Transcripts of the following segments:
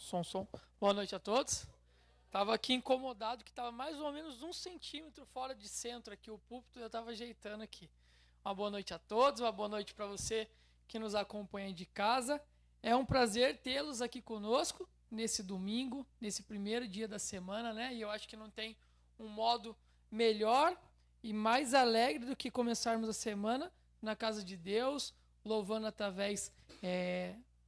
Som. Boa noite a todos. Estava aqui incomodado que estava mais ou menos 1 centímetro fora de centro aqui o púlpito, eu estava ajeitando aqui. Uma boa noite a todos, uma boa noite para você que nos acompanha de casa. É um prazer tê-los aqui conosco nesse domingo, nesse primeiro dia da semana, né? E eu acho que não tem um modo melhor e mais alegre do que começarmos a semana na casa de Deus, louvando através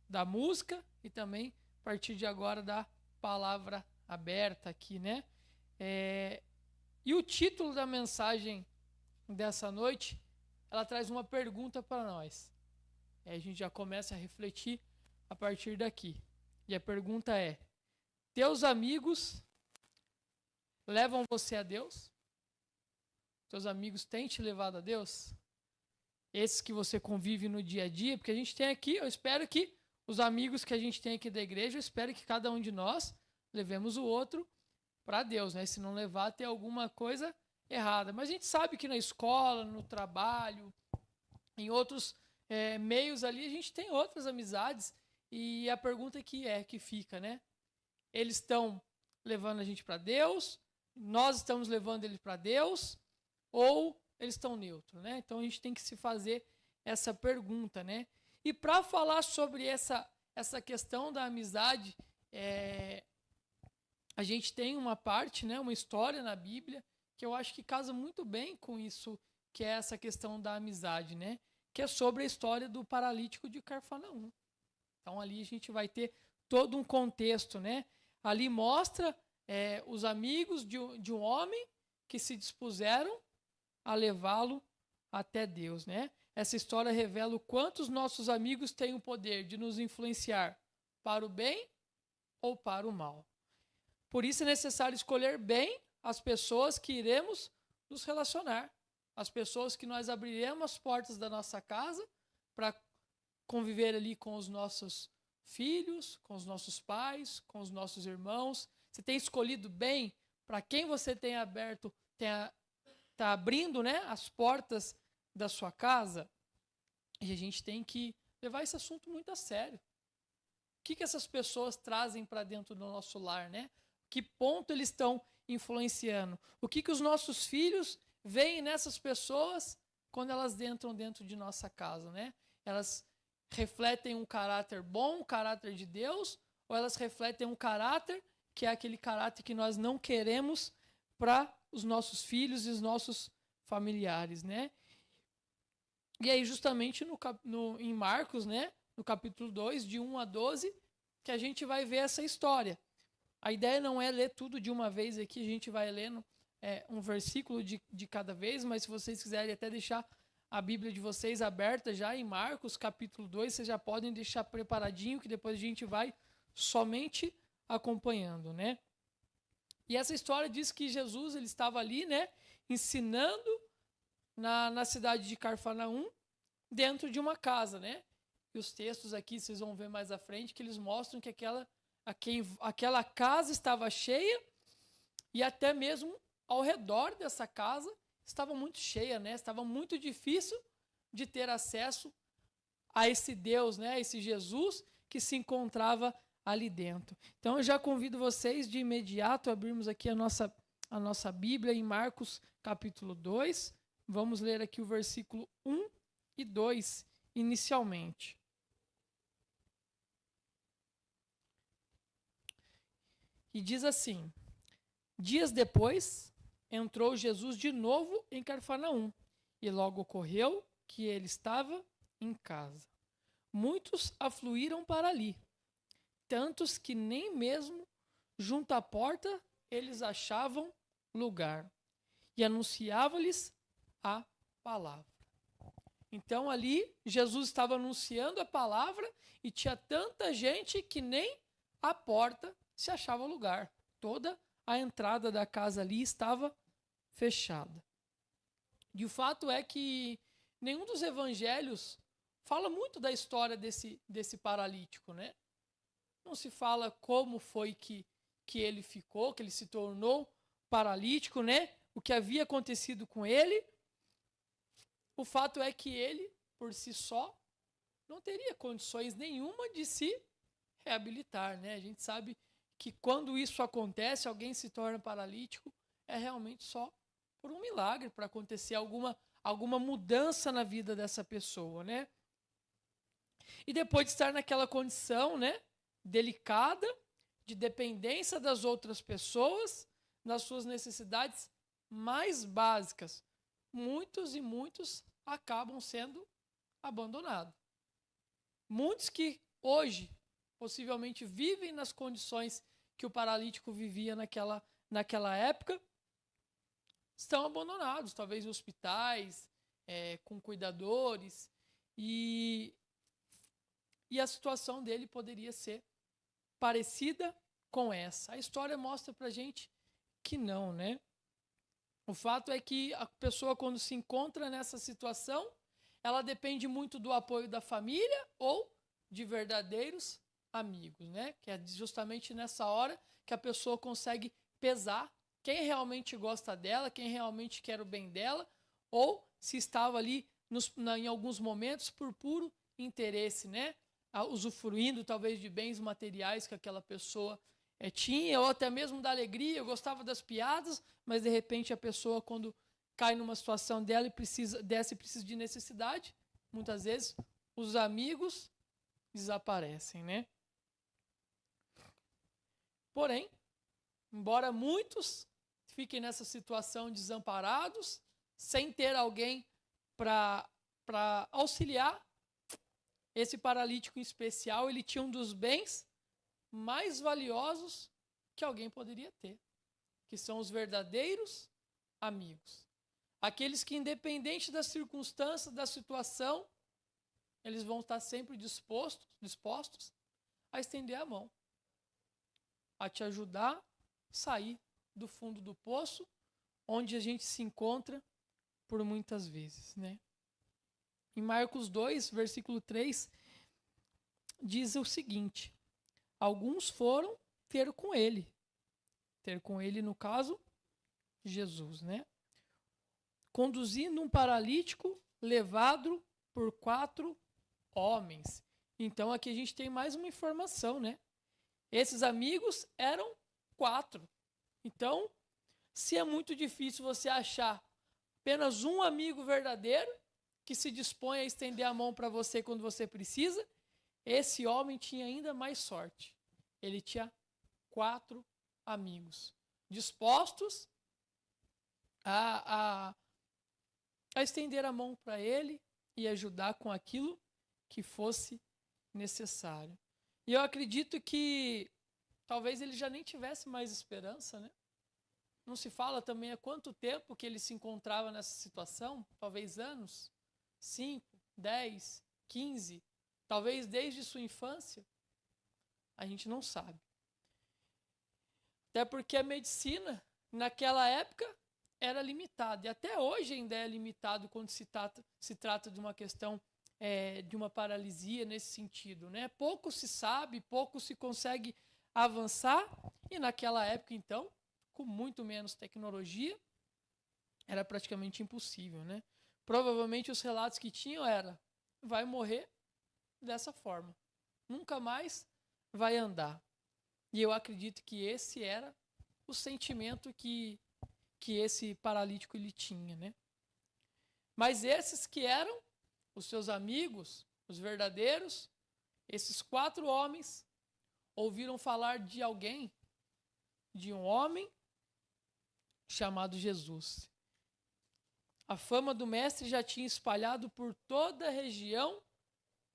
da música e também a partir de agora da palavra aberta aqui, né? E o título da mensagem dessa noite, ela traz uma pergunta para nós. A gente já começa a refletir a partir daqui. E a pergunta é: teus amigos levam você a Deus? Teus amigos têm te levado a Deus? Esses que você convive no dia a dia? Porque a gente tem aqui, eu espero que os amigos que a gente tem aqui da igreja, eu espero que cada um de nós levemos o outro para Deus, né? Se não levar, tem alguma coisa errada. Mas a gente sabe que na escola, no trabalho, em outros meios ali, a gente tem outras amizades. E a pergunta que fica, né? Eles estão levando a gente para Deus? Nós estamos levando eles para Deus? Ou eles estão neutros, né? Então a gente tem que se fazer essa pergunta, né? E para falar sobre essa questão da amizade, a gente tem uma parte, né, uma história na Bíblia que eu acho que casa muito bem com isso, que é essa questão da amizade, né? Que é sobre a história do paralítico de Cafarnaum. Então ali a gente vai ter todo um contexto, né? Ali mostra os amigos de um homem que se dispuseram a levá-lo até Deus, né? Essa história revela o quanto os nossos amigos têm o poder de nos influenciar para o bem ou para o mal. Por isso é necessário escolher bem as pessoas que iremos nos relacionar, as pessoas que nós abriremos as portas da nossa casa para conviver ali com os nossos filhos, com os nossos pais, com os nossos irmãos. Você tem escolhido bem para quem você tem aberto, está abrindo, né, as portas da sua casa? E a gente tem que levar esse assunto muito a sério. O que essas pessoas trazem para dentro do nosso lar, né? Que ponto eles estão influenciando? O que os nossos filhos veem nessas pessoas quando elas entram dentro de nossa casa, né? Elas refletem um caráter bom, um caráter de Deus, ou elas refletem um caráter que é aquele caráter que nós não queremos para os nossos filhos e os nossos familiares, né? E aí justamente em Marcos, né, no capítulo 2, de 1 a 12, que a gente vai ver essa história. A ideia não é ler tudo de uma vez aqui, a gente vai lendo um versículo de cada vez, mas se vocês quiserem até deixar a Bíblia de vocês aberta já em Marcos capítulo 2, vocês já podem deixar preparadinho, que depois a gente vai somente acompanhando, né? E essa história diz que Jesus ele estava ali, né, ensinando na cidade de Cafarnaum, dentro de uma casa, né? E os textos aqui, vocês vão ver mais à frente, que eles mostram que aquela casa estava cheia e até mesmo ao redor dessa casa estava muito cheia, né? Estava muito difícil de ter acesso a esse Deus, né? Esse Jesus que se encontrava ali dentro. Então eu já convido vocês de imediato a abrirmos aqui a nossa Bíblia em Marcos capítulo 2. Vamos ler aqui o versículo 1 e 2 inicialmente. E diz assim: dias depois, entrou Jesus de novo em Cafarnaum, e logo ocorreu que ele estava em casa. Muitos afluíram para ali, tantos que nem mesmo junto à porta eles achavam lugar, e anunciava-lhes a palavra. Então ali Jesus estava anunciando a palavra e tinha tanta gente que nem à porta se achava lugar. Toda a entrada da casa ali estava fechada. E o fato é que nenhum dos evangelhos fala muito da história desse paralítico, né? Não se fala como foi que ele ficou, que ele se tornou paralítico, né? O que havia acontecido com ele. O fato é que ele, por si só, não teria condições nenhuma de se reabilitar, né? A gente sabe que quando isso acontece, alguém se torna paralítico, é realmente só por um milagre, para acontecer alguma mudança na vida dessa pessoa, né? E depois de estar naquela condição, né, delicada, de dependência das outras pessoas, nas suas necessidades mais básicas, muitos e muitos acabam sendo abandonados. Muitos que hoje possivelmente vivem nas condições que o paralítico vivia naquela época, estão abandonados, talvez em hospitais, com cuidadores, e a situação dele poderia ser parecida com essa. A história mostra pra gente que não, né? O fato é que a pessoa, quando se encontra nessa situação, ela depende muito do apoio da família ou de verdadeiros amigos, né? Que é justamente nessa hora que a pessoa consegue pesar quem realmente gosta dela, quem realmente quer o bem dela, ou se estava ali em alguns momentos por puro interesse, né? Usufruindo talvez de bens materiais que aquela pessoa tinha, ou até mesmo da alegria, eu gostava das piadas, mas de repente a pessoa, quando cai numa situação dela e precisa de necessidade, muitas vezes os amigos desaparecem, né? Porém, embora muitos fiquem nessa situação desamparados, sem ter alguém para auxiliar, esse paralítico em especial, ele tinha um dos bens mais valiosos que alguém poderia ter, que são os verdadeiros amigos. Aqueles que, independente da circunstância, da situação, eles vão estar sempre dispostos a estender a mão, a te ajudar a sair do fundo do poço, onde a gente se encontra por muitas vezes, né? Em Marcos 2, versículo 3, diz o seguinte: alguns foram ter com ele, no caso, Jesus, né? Conduzindo um paralítico levado por 4 homens. Então aqui a gente tem mais uma informação, né? Esses amigos eram 4. Então, se é muito difícil você achar apenas um amigo verdadeiro que se dispõe a estender a mão para você quando você precisa, esse homem tinha ainda mais sorte. Ele tinha 4 amigos dispostos a estender a mão para ele e ajudar com aquilo que fosse necessário. E eu acredito que talvez ele já nem tivesse mais esperança, né? Não se fala também há quanto tempo que ele se encontrava nessa situação, talvez anos, 5, 10, 15, talvez desde sua infância, a gente não sabe. Até porque a medicina, naquela época, era limitada, e até hoje ainda é limitado quando se trata de uma questão de uma paralisia nesse sentido, né? Pouco se sabe, pouco se consegue avançar, e naquela época, então, com muito menos tecnologia, era praticamente impossível, né? Provavelmente os relatos que tinham era: vai morrer dessa forma, nunca mais vai andar. E eu acredito que esse era o sentimento que esse paralítico ele tinha, né? Mas esses que eram os seus amigos, os verdadeiros, esses 4 homens ouviram falar de alguém, de um homem chamado Jesus. A fama do mestre já tinha espalhado por toda a região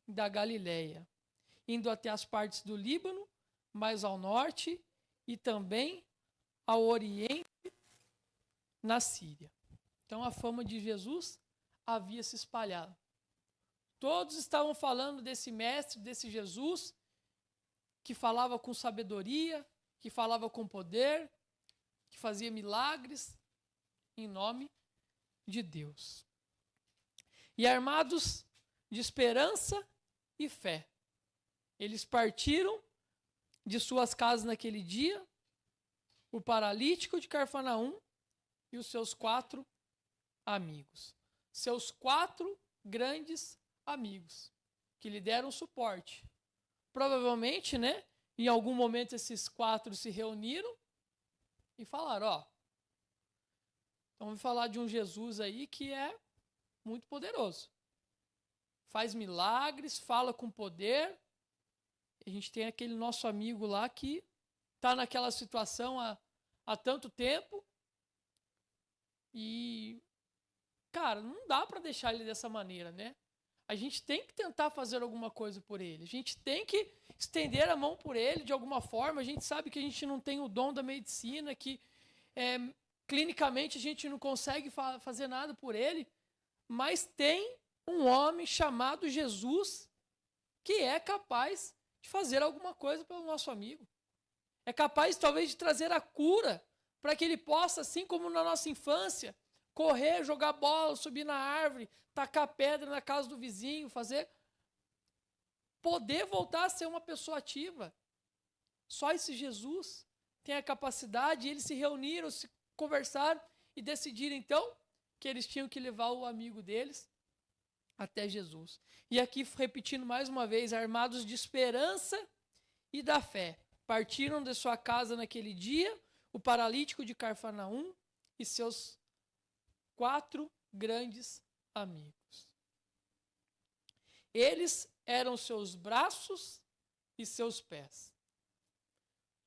da Galileia, indo até as partes do Líbano, mais ao norte, e também ao oriente, na Síria. Então a fama de Jesus havia se espalhado. Todos estavam falando desse mestre, desse Jesus, que falava com sabedoria, que falava com poder, que fazia milagres em nome de Deus. E armados de esperança e fé, eles partiram de suas casas naquele dia, o paralítico de Cafarnaum e os seus 4 amigos. Seus 4 grandes amigos, que lhe deram suporte provavelmente, né, em algum momento esses 4 se reuniram e falaram, ó, então vamos falar de um Jesus aí que é muito poderoso. Faz milagres, fala com poder. A gente tem aquele nosso amigo lá que está naquela situação há tanto tempo. E, cara, não dá para deixar ele dessa maneira, né? A gente tem que tentar fazer alguma coisa por ele. A gente tem que estender a mão por ele de alguma forma. A gente sabe que a gente não tem o dom da medicina, que clinicamente a gente não consegue fazer nada por ele, mas tem um homem chamado Jesus que é capaz de fazer alguma coisa pelo nosso amigo. É capaz, talvez, de trazer a cura para que ele possa, assim como na nossa infância, correr, jogar bola, subir na árvore, tacar pedra na casa do vizinho, poder voltar a ser uma pessoa ativa. Só esse Jesus tem a capacidade, e eles se reuniram, se conversaram e decidiram, então, que eles tinham que levar o amigo deles até Jesus. E aqui, repetindo mais uma vez, armados de esperança e da fé, partiram de sua casa naquele dia, o paralítico de Cafarnaum e seus 4 grandes amigos. Eles eram seus braços e seus pés.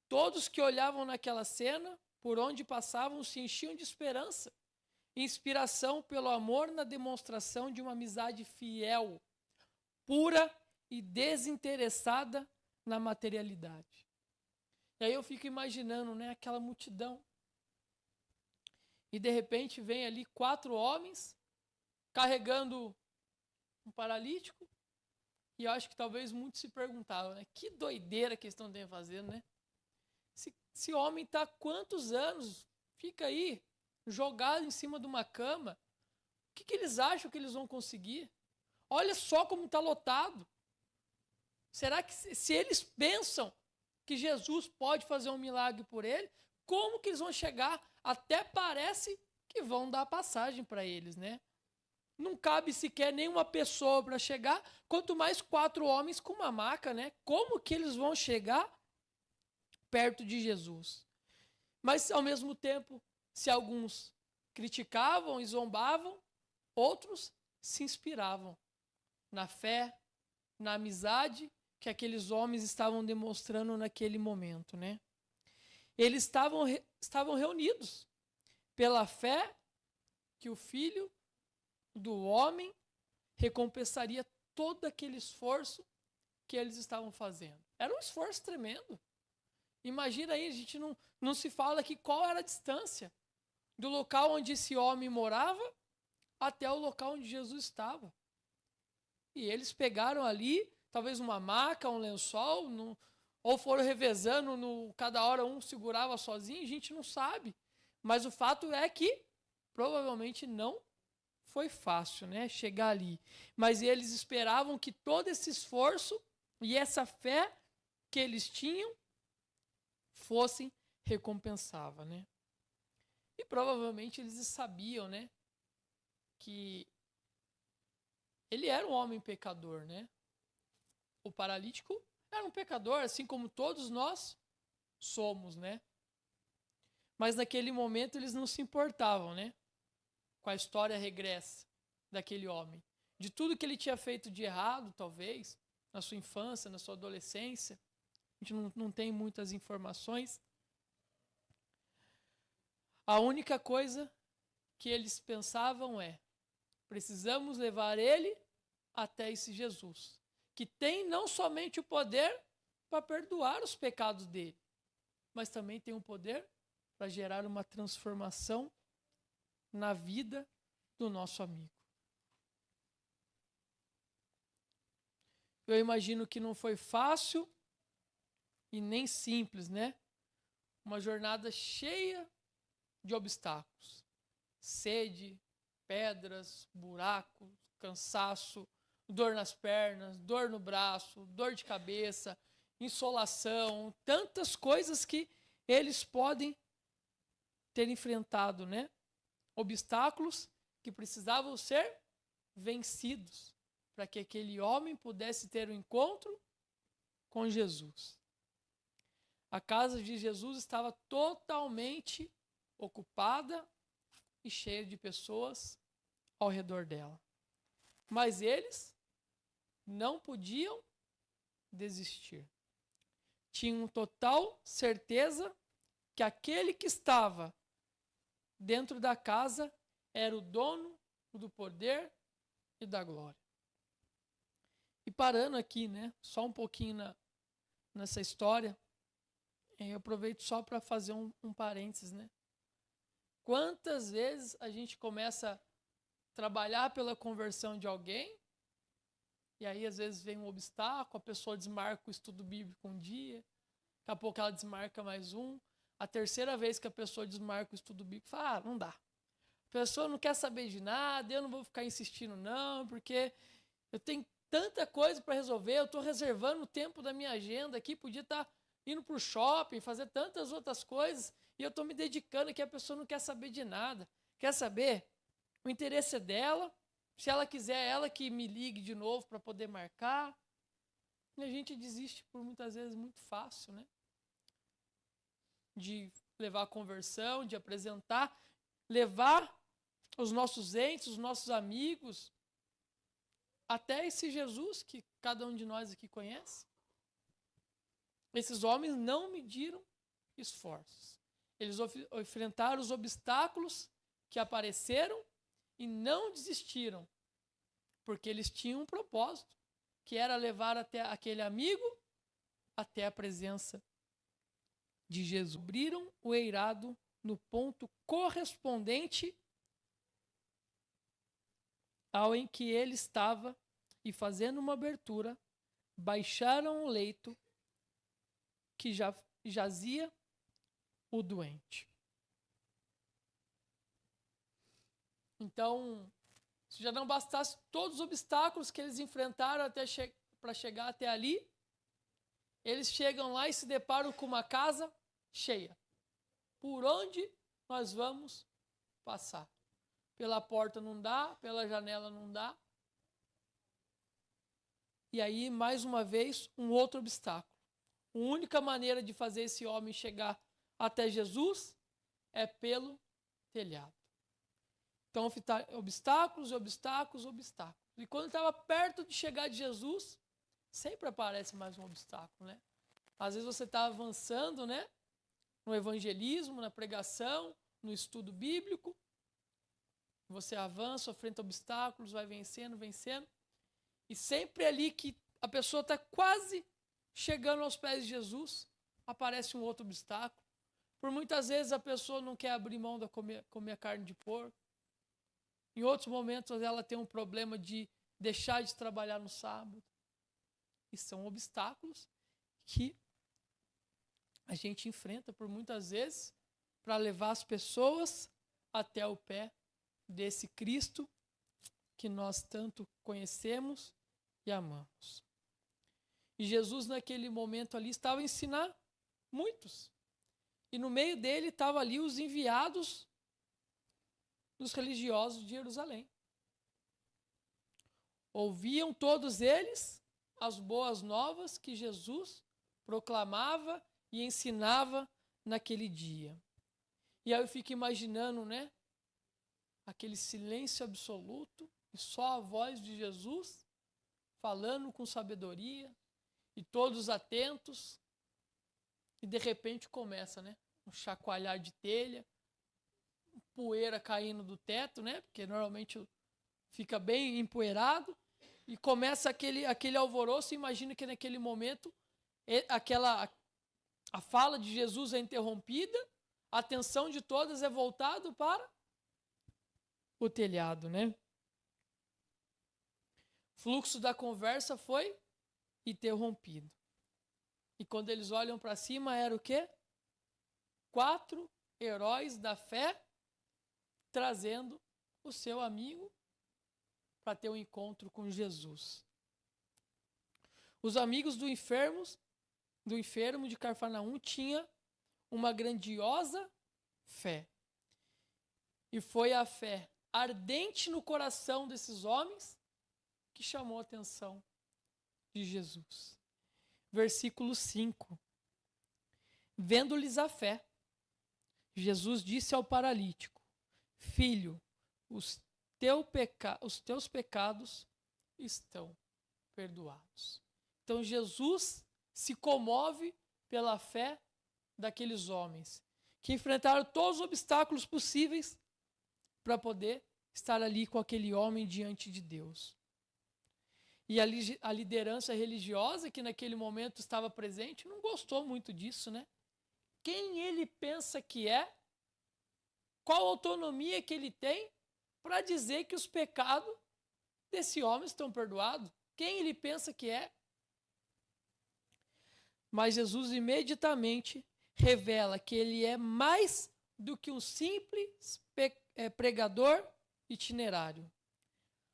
Todos que olhavam naquela cena, por onde passavam, se enchiam de esperança, inspiração pelo amor na demonstração de uma amizade fiel, pura e desinteressada na materialidade. E aí eu fico imaginando, né, aquela multidão. E de repente vem ali 4 homens carregando um paralítico. E eu acho que talvez muitos se perguntavam, né, que doideira que eles estão fazendo, né? Esse homem está há quantos anos? Fica aí, jogado em cima de uma cama. O que eles acham que eles vão conseguir? Olha só como está lotado. Será que se eles pensam que Jesus pode fazer um milagre por ele, como que eles vão chegar? Até parece que vão dar passagem para eles, né? Não cabe sequer nenhuma pessoa para chegar, quanto mais 4 homens com uma maca, né? Como que eles vão chegar perto de Jesus? Mas, ao mesmo tempo, se alguns criticavam e zombavam, outros se inspiravam na fé, na amizade que aqueles homens estavam demonstrando naquele momento, né? Eles estavam reunidos pela fé que o Filho do Homem recompensaria todo aquele esforço que eles estavam fazendo. Era um esforço tremendo. Imagina aí, a gente não se fala aqui qual era a distância do local onde esse homem morava até o local onde Jesus estava. E eles pegaram ali, talvez uma maca, um lençol, ou foram revezando, cada hora um segurava sozinho, a gente não sabe. Mas o fato é que provavelmente não foi fácil, né, chegar ali. Mas eles esperavam que todo esse esforço e essa fé que eles tinham fossem recompensava, né? E provavelmente eles sabiam, né, que ele era um homem pecador, né? O paralítico era um pecador, assim como todos nós somos, né? Mas naquele momento eles não se importavam, né, com a história regressa daquele homem. De tudo que ele tinha feito de errado, talvez, na sua infância, na sua adolescência. A gente não tem muitas informações. A única coisa que eles pensavam é: precisamos levar ele até esse Jesus, que tem não somente o poder para perdoar os pecados dele, mas também tem o poder para gerar uma transformação na vida do nosso amigo. Eu imagino que não foi fácil e nem simples, né? Uma jornada cheia de obstáculos. Sede, pedras, buracos, cansaço, dor nas pernas, dor no braço, dor de cabeça, insolação, tantas coisas que eles podem ter enfrentado, né? Obstáculos que precisavam ser vencidos para que aquele homem pudesse ter um encontro com Jesus. A casa de Jesus estava totalmente ocupada e cheia de pessoas ao redor dela. Mas eles não podiam desistir. Tinham total certeza que aquele que estava dentro da casa era o dono do poder e da glória. E parando aqui, né, só um pouquinho nessa história, eu aproveito só para fazer um parênteses, né? Quantas vezes a gente começa a trabalhar pela conversão de alguém, e aí às vezes vem um obstáculo, a pessoa desmarca o estudo bíblico um dia, daqui a pouco ela desmarca mais um, a terceira vez que a pessoa desmarca o estudo bíblico, fala, não dá. A pessoa não quer saber de nada, eu não vou ficar insistindo não, porque eu tenho tanta coisa para resolver, eu estou reservando o tempo da minha agenda aqui, podia estar indo para o shopping, fazer tantas outras coisas, e eu estou me dedicando aqui, a pessoa não quer saber de nada. Quer saber? O interesse é dela, se ela quiser, ela que me ligue de novo para poder marcar. E a gente desiste por muitas vezes muito fácil, né? De levar a conversão, de apresentar, levar os nossos entes, os nossos amigos, até esse Jesus que cada um de nós aqui conhece. Esses homens não mediram esforços. Eles enfrentaram os obstáculos que apareceram e não desistiram, porque eles tinham um propósito, que era levar até aquele amigo até a presença de Jesus. Abriram o eirado no ponto correspondente ao em que ele estava e, fazendo uma abertura, baixaram o leito que já jazia o doente. Então, se já não bastasse todos os obstáculos que eles enfrentaram para chegar até ali, eles chegam lá e se deparam com uma casa cheia. Por onde nós vamos passar? Pela porta não dá, pela janela não dá. E aí, mais uma vez, um outro obstáculo. A única maneira de fazer esse homem chegar até Jesus é pelo telhado. Então, obstáculos, obstáculos, obstáculos. E quando estava perto de chegar de Jesus, sempre aparece mais um obstáculo, né? Às vezes você está avançando, né? No evangelismo, na pregação, no estudo bíblico. Você avança, enfrenta obstáculos, vai vencendo, vencendo. E sempre ali que a pessoa está quase chegando aos pés de Jesus, aparece um outro obstáculo. Por muitas vezes a pessoa não quer abrir mão de comer carne de porco. Em outros momentos ela tem um problema de deixar de trabalhar no sábado. E são obstáculos que a gente enfrenta por muitas vezes para levar as pessoas até o pé desse Cristo que nós tanto conhecemos e amamos. E Jesus, naquele momento ali, estava a ensinar muitos. E no meio dele estavam ali os enviados dos religiosos de Jerusalém. Ouviam todos eles as boas novas que Jesus proclamava e ensinava naquele dia. E aí eu fico imaginando, né? Aquele silêncio absoluto e só a voz de Jesus falando com sabedoria e todos atentos. E de repente começa, né? Um chacoalhar de telha, poeira caindo do teto, né? Porque normalmente fica bem empoeirado. E começa aquele alvoroço. Imagina que naquele momento a fala de Jesus é interrompida, a atenção de todas é voltada para o telhado, né? O fluxo da conversa foi interrompido. E quando eles olham para cima, era o quê? 4 heróis da fé trazendo o seu amigo para ter um encontro com Jesus. Os amigos do enfermo de Cafarnaum tinham uma grandiosa fé. E foi a fé ardente no coração desses homens que chamou a atenção de Jesus. versículo 5. Vendo-lhes a fé, Jesus disse ao paralítico: Filho, os teus pecados estão perdoados. Então Jesus se comove pela fé daqueles homens que enfrentaram todos os obstáculos possíveis para poder estar ali com aquele homem diante de Deus. E a liderança religiosa que naquele momento estava presente não gostou muito disso, né? Quem ele pensa que é? Qual autonomia que ele tem para dizer que os pecados desse homem estão perdoados? Quem ele pensa que é? Mas Jesus imediatamente revela que ele é mais do que um simples pregador itinerário.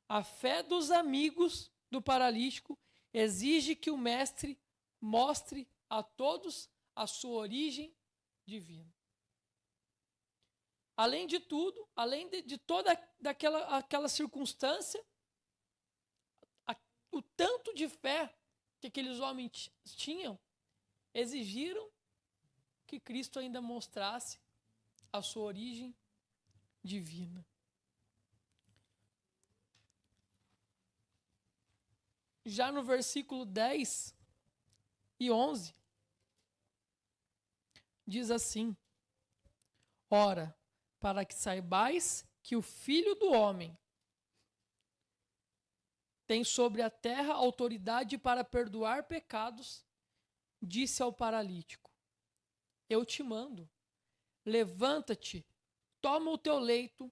A fé dos amigos do paralítico exige que o mestre mostre a todos a sua origem divina. Além de tudo, além de toda aquela circunstância, o tanto de fé que aqueles homens tinham, exigiram que Cristo ainda mostrasse a sua origem divina. Já no versículo 10 e 11, diz assim: Ora, para que saibais que o Filho do Homem tem sobre a terra autoridade para perdoar pecados, disse ao paralítico: Eu te mando, levanta-te, toma o teu leito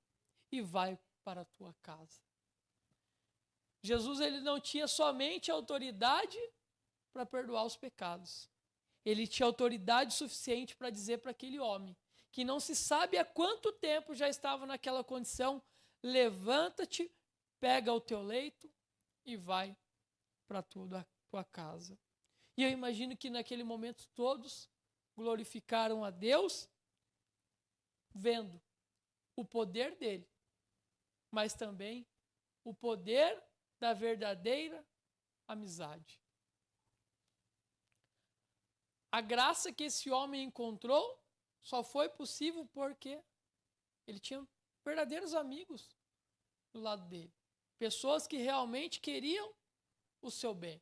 e vai para a tua casa. Jesus, ele não tinha somente autoridade para perdoar os pecados. Ele tinha autoridade suficiente para dizer para aquele homem, que não se sabe há quanto tempo já estava naquela condição: levanta-te, pega o teu leito e vai para a tua casa. E eu imagino que naquele momento todos glorificaram a Deus, vendo o poder dele, mas também o poder da verdadeira amizade. A graça que esse homem encontrou só foi possível porque ele tinha verdadeiros amigos do lado dele. Pessoas que realmente queriam o seu bem.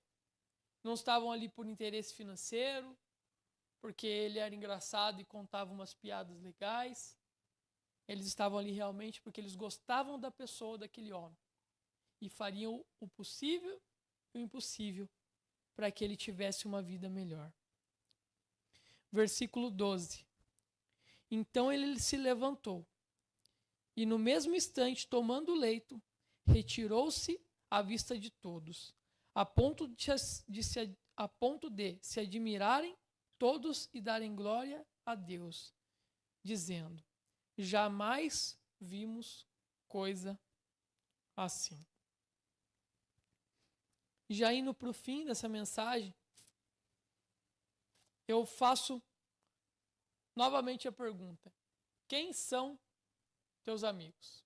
Não estavam ali por interesse financeiro, porque ele era engraçado e contava umas piadas legais. Eles estavam ali realmente porque eles gostavam da pessoa daquele homem. E fariam o possível e o impossível para que ele tivesse uma vida melhor. Versículo 12. Então ele se levantou e no mesmo instante, tomando o leito, retirou-se à vista de todos, a ponto de se admirarem todos e darem glória a Deus, dizendo: jamais vimos coisa assim. Já indo para o fim dessa mensagem, eu faço novamente a pergunta: quem são teus amigos?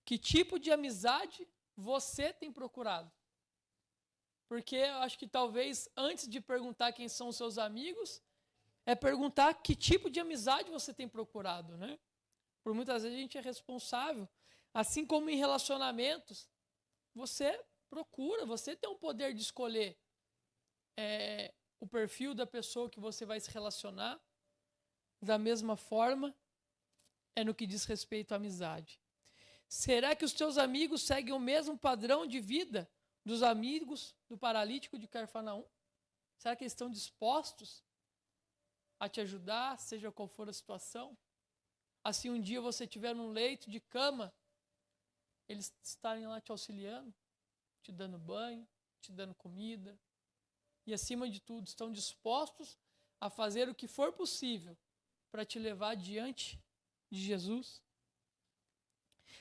Que tipo de amizade você tem procurado? Porque eu acho que talvez antes de perguntar quem são os seus amigos, é perguntar que tipo de amizade você tem procurado, né? Por muitas vezes a gente é responsável. Assim como em relacionamentos, você procura, você tem o poder de escolher o perfil da pessoa que você vai se relacionar. Da mesma forma, é no que diz respeito à amizade. Será que os teus amigos seguem o mesmo padrão de vida dos amigos do paralítico de Cafarnaum? Será que eles estão dispostos a te ajudar, seja qual for a situação? Assim, um dia você estiver num leito de cama, eles estarem lá te auxiliando, te dando banho, te dando comida. E, acima de tudo, estão dispostos a fazer o que for possível para te levar diante de Jesus?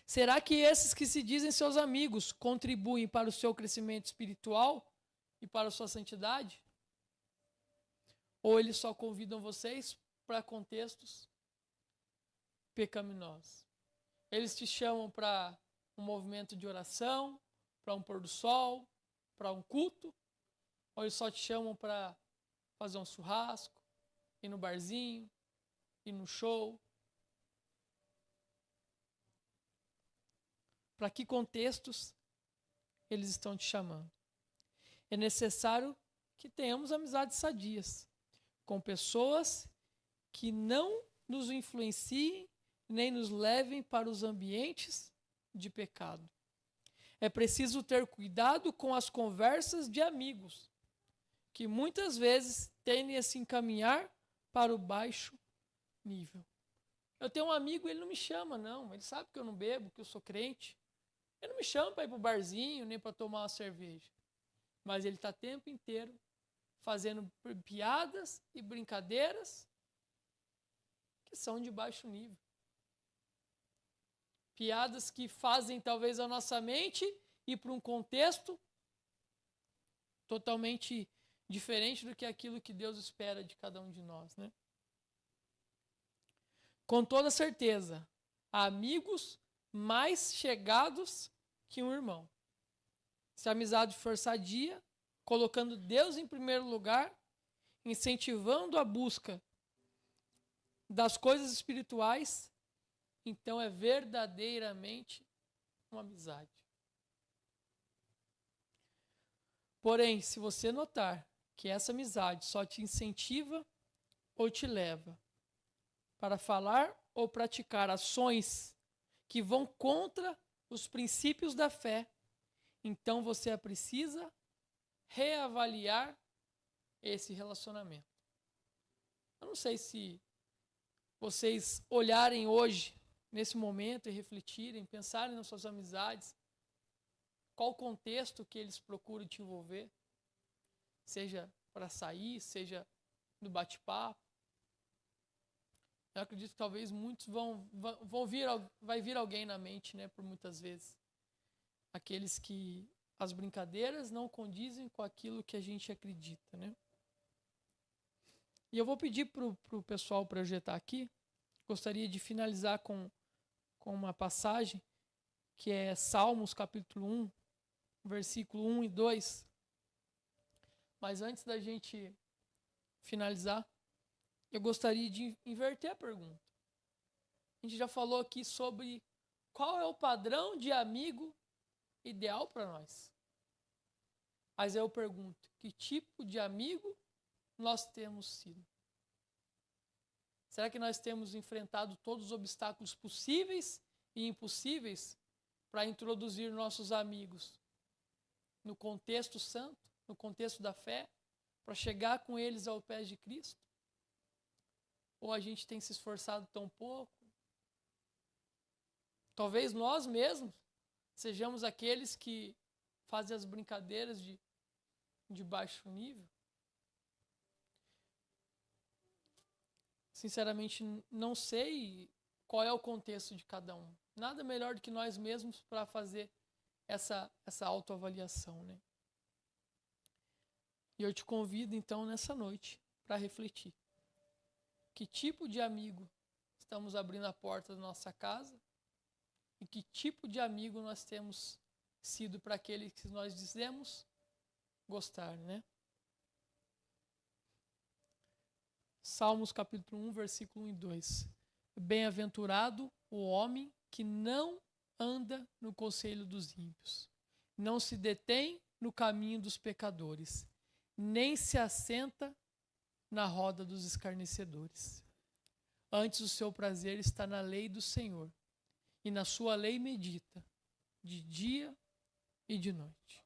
Será que esses que se dizem seus amigos contribuem para o seu crescimento espiritual e para a sua santidade? Ou eles só convidam vocês para contextos pecaminosos? Eles te chamam para um movimento de oração, para um pôr do sol, para um culto, ou eles só te chamam para fazer um churrasco, ir no barzinho, ir no show. Para que contextos eles estão te chamando? É necessário que tenhamos amizades sadias com pessoas que não nos influenciem nem nos levem para os ambientes de pecado. É preciso ter cuidado com as conversas de amigos, que muitas vezes tendem a se encaminhar para o baixo nível. Eu tenho um amigo, ele não me chama, não. Ele sabe que eu não bebo, que eu sou crente. Ele não me chama para ir para o barzinho, nem para tomar uma cerveja. Mas ele está o tempo inteiro fazendo piadas e brincadeiras que são de baixo nível. Piadas que fazem talvez a nossa mente ir para um contexto totalmente diferente do que aquilo que Deus espera de cada um de nós, né? Com toda certeza, há amigos mais chegados que um irmão. Se a amizade for sadia, colocando Deus em primeiro lugar, incentivando a busca das coisas espirituais, então é verdadeiramente uma amizade. Porém, se você notar que essa amizade só te incentiva ou te leva para falar ou praticar ações que vão contra os princípios da fé, então você precisa reavaliar esse relacionamento. Eu não sei se vocês olharem hoje, nesse momento, e refletirem, pensarem nas suas amizades, qual o contexto que eles procuram te envolver, seja para sair, seja no bate-papo. Eu acredito que talvez muitos vai vir alguém na mente, né, por muitas vezes. Aqueles que as brincadeiras não condizem com aquilo que a gente acredita, né? E eu vou pedir para o pessoal projetar aqui. Gostaria de finalizar com uma passagem que é Salmos capítulo 1, versículo 1 e 2. Mas antes da gente finalizar, eu gostaria de inverter a pergunta. A gente já falou aqui sobre qual é o padrão de amigo ideal para nós. Mas eu pergunto, que tipo de amigo nós temos sido? Será que nós temos enfrentado todos os obstáculos possíveis e impossíveis para introduzir nossos amigos no contexto santo, no contexto da fé, para chegar com eles aos pés de Cristo? Ou a gente tem se esforçado tão pouco? Talvez nós mesmos sejamos aqueles que fazem as brincadeiras de baixo nível. Sinceramente, não sei qual é o contexto de cada um. Nada melhor do que nós mesmos para fazer essa autoavaliação, né? E eu te convido, então, nessa noite, para refletir. Que tipo de amigo estamos abrindo a porta da nossa casa? E que tipo de amigo nós temos sido para aquele que nós dizemos gostar, né? Salmos capítulo 1, versículo 1 e 2. Bem-aventurado o homem que não anda no conselho dos ímpios, não se detém no caminho dos pecadores, nem se assenta na roda dos escarnecedores. Antes o seu prazer está na lei do Senhor, e na sua lei medita, de dia e de noite.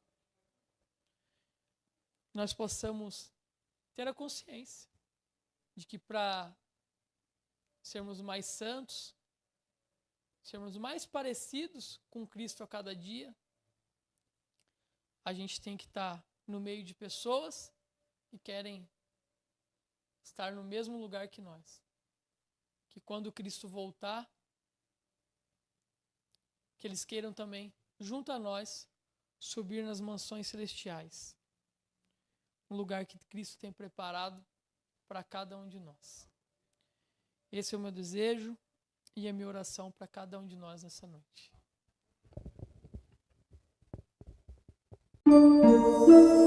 Nós possamos ter a consciência de que para sermos mais santos, sermos mais parecidos com Cristo a cada dia, a gente tem que estar no meio de pessoas que querem estar no mesmo lugar que nós. Que quando Cristo voltar, que eles queiram também, junto a nós, subir nas mansões celestiais. Um lugar que Cristo tem preparado para cada um de nós. Esse é o meu desejo e a minha oração para cada um de nós nessa noite. Música